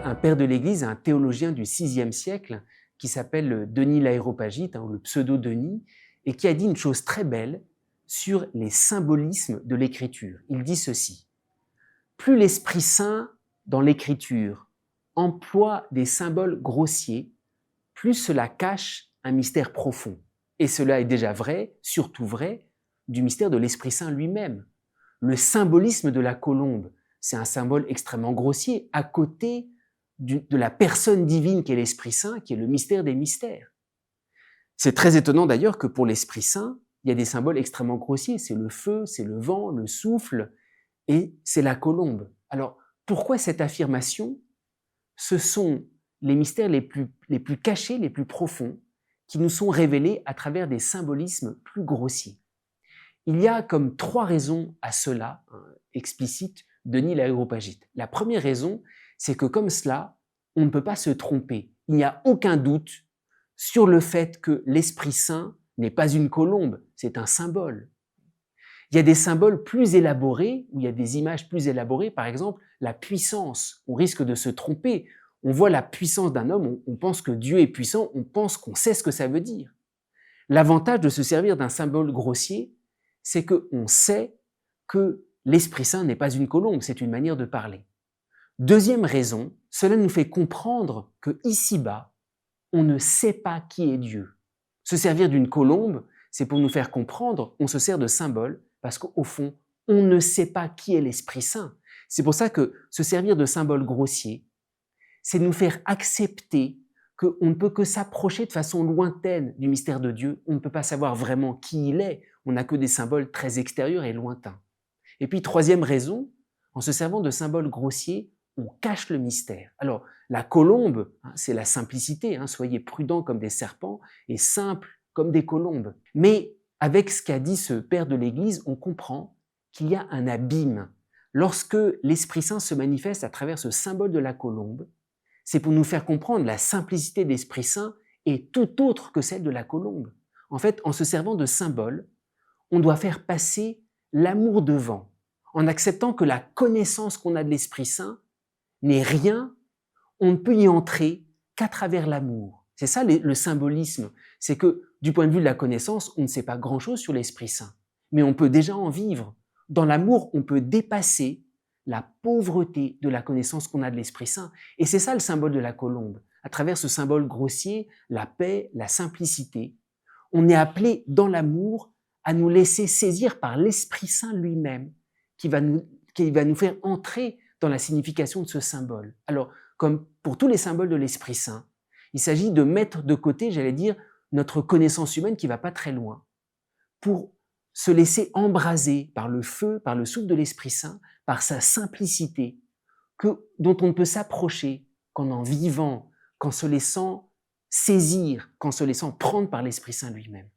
a un père de l'Église, un théologien du VIe siècle, qui s'appelle Denis l'Aréopagite, ou le pseudo-Denis, et qui a dit une chose très belle sur les symbolismes de l'Écriture. Il dit ceci: plus l'Esprit Saint, dans l'Écriture, emploie des symboles grossiers, plus cela cache un mystère profond. Et cela est déjà vrai, surtout vrai, du mystère de l'Esprit Saint lui-même. Le symbolisme de la colombe, c'est un symbole extrêmement grossier, à côté de la personne divine qu'est l'Esprit Saint, qui est le mystère des mystères. C'est très étonnant d'ailleurs que pour l'Esprit Saint, il y a des symboles extrêmement grossiers. C'est le feu, c'est le vent, le souffle, et c'est la colombe. Alors, pourquoi cette affirmation? Ce sont les mystères les plus cachés, les plus profonds, qui nous sont révélés à travers des symbolismes plus grossiers. Il y a comme 3 raisons à cela, explicite Denis l'Aréopagite. La première raison, c'est que comme cela, on ne peut pas se tromper. Il n'y a aucun doute sur le fait que l'Esprit Saint n'est pas une colombe, c'est un symbole. Il y a des symboles plus élaborés, où il y a des images plus élaborées, par exemple la puissance. On risque de se tromper. On voit la puissance d'un homme, on pense que Dieu est puissant, on pense qu'on sait ce que ça veut dire. L'avantage de se servir d'un symbole grossier, c'est qu'on sait que l'Esprit Saint n'est pas une colombe, c'est une manière de parler. Deuxième raison, cela nous fait comprendre que ici-bas, on ne sait pas qui est Dieu. Se servir d'une colombe, c'est pour nous faire comprendre, on se sert de symboles, parce qu'au fond, on ne sait pas qui est l'Esprit Saint. C'est pour ça que se servir de symboles grossiers, c'est nous faire accepter qu'on ne peut que s'approcher de façon lointaine du mystère de Dieu, on ne peut pas savoir vraiment qui il est, on n'a que des symboles très extérieurs et lointains. Et puis, troisième raison, en se servant de symboles grossiers, on cache le mystère. Alors, la colombe, c'est la simplicité, soyez prudents comme des serpents et simples comme des colombes. Mais avec ce qu'a dit ce père de l'Église, on comprend qu'il y a un abîme. Lorsque l'Esprit Saint se manifeste à travers ce symbole de la colombe, c'est pour nous faire comprendre la simplicité de l'Esprit Saint est tout autre que celle de la colombe. En fait, en se servant de symboles, on doit faire passer l'amour devant, en acceptant que la connaissance qu'on a de l'Esprit Saint n'est rien, on ne peut y entrer qu'à travers l'amour. C'est ça le symbolisme, c'est que du point de vue de la connaissance, on ne sait pas grand-chose sur l'Esprit Saint, mais on peut déjà en vivre. Dans l'amour, on peut dépasser la pauvreté de la connaissance qu'on a de l'Esprit Saint. Et c'est ça le symbole de la colombe. À travers ce symbole grossier, la paix, la simplicité, on est appelé dans l'amour à nous laisser saisir par l'Esprit Saint lui-même, qui va nous faire entrer dans la signification de ce symbole. Alors, comme pour tous les symboles de l'Esprit Saint, il s'agit de mettre de côté, j'allais dire, notre connaissance humaine qui ne va pas très loin, pour se laisser embraser par le feu, par le souffle de l'Esprit Saint, par sa simplicité, dont on ne peut s'approcher qu'en en vivant, qu'en se laissant saisir, qu'en se laissant prendre par l'Esprit Saint lui-même.